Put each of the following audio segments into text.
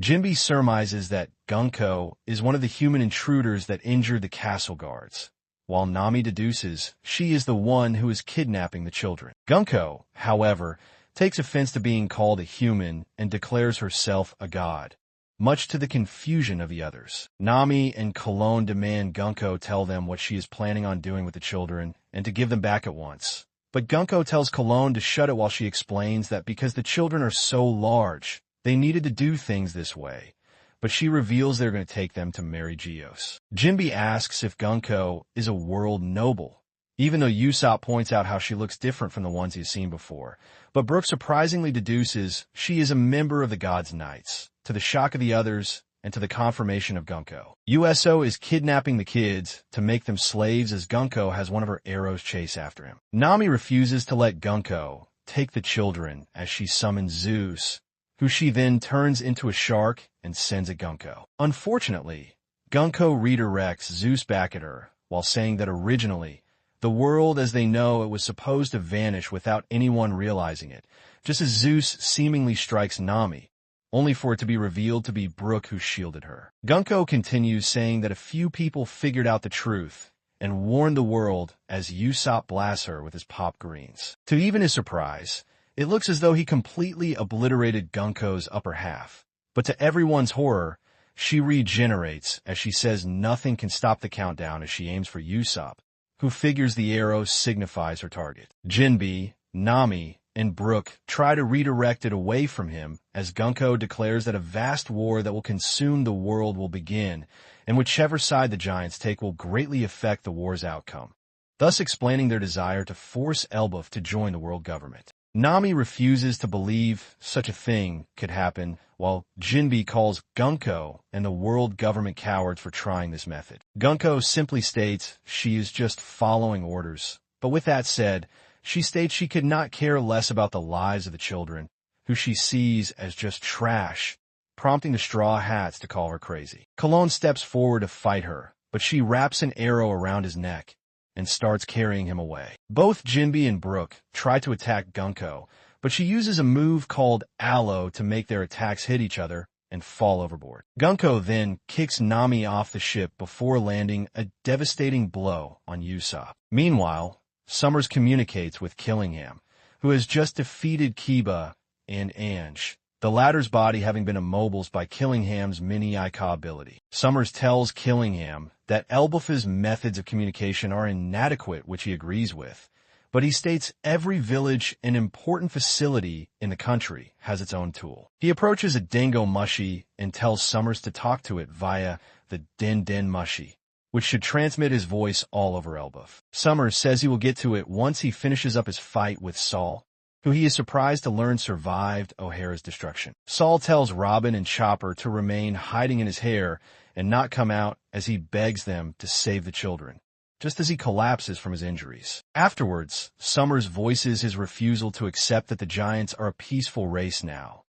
Jinbe surmises that Gunko is one of the human intruders that injured the castle guards, while Nami deduces she is the one who is kidnapping the children. Gunko, however, takes offense to being called a human and declares herself a god, much to the confusion of the others. Nami and Cologne demand Gunko tell them what she is planning on doing with the children and to give them back at once. But Gunko tells Cologne to shut it while she explains that because the children are so large, they needed to do things this way, but she reveals they're going to take them to marry Geos. Jinbe asks if Gunko is a world noble, even though Usopp points out how she looks different from the ones he's seen before. But Brook surprisingly deduces she is a member of the God's Knights, to the shock of the others and to the confirmation of Gunko. Uso is kidnapping the kids to make them slaves as Gunko has one of her arrows chase after him. Nami refuses to let Gunko take the children as she summons Zeus, who she then turns into a shark and sends at Gunko. Unfortunately, Gunko redirects Zeus back at her while saying that originally, the world as they know it was supposed to vanish without anyone realizing it, just as Zeus seemingly strikes Nami, only for it to be revealed to be Brook who shielded her. Gunko continues saying that a few people figured out the truth and warned the world as Usopp blasts her with his pop greens. To even his surprise, it looks as though he completely obliterated Gunko's upper half. But to everyone's horror, she regenerates as she says nothing can stop the countdown as she aims for Usopp, who figures the arrow signifies her target. Jinbe, Nami, and Brook try to redirect it away from him as Gunko declares that a vast war that will consume the world will begin, and whichever side the giants take will greatly affect the war's outcome, thus explaining their desire to force Elbaf to join the world government. Nami refuses to believe such a thing could happen, while Jinbe calls Gunko and the world government cowards for trying this method. Gunko simply states she is just following orders, but with that said, she states she could not care less about the lives of the children, who she sees as just trash, prompting the Straw Hats to call her crazy. Cologne steps forward to fight her, but she wraps an arrow around his neck and starts carrying him away. Both Jinbe and Brook try to attack Gunko, but she uses a move called Aloe to make their attacks hit each other and fall overboard. Gunko then kicks Nami off the ship before landing a devastating blow on Usopp. Meanwhile, Summers communicates with Killingham, who has just defeated Kiba and Ange, the latter's body having been immobilized by Killingham's mini-Ica ability. Summers tells Killingham that Elbaf's methods of communication are inadequate, which he agrees with, but he states every village and important facility in the country has its own tool. He approaches a dingo mushy and tells Summers to talk to it via the Den Den mushy, which should transmit his voice all over Elbaf. Summers says he will get to it once he finishes up his fight with Saul, who he is surprised to learn survived O'Hara's destruction. Saul tells Robin and Chopper to remain hiding in his hair and not come out as he begs them to save the children, just as he collapses from his injuries. Afterwards, Summers voices his refusal to accept that the giants are a peaceful race now.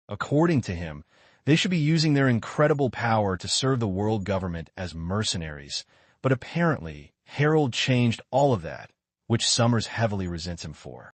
According to him, they should be using their incredible power to serve the world government as mercenaries, but apparently Harold changed all of that, which Summers heavily resents him for.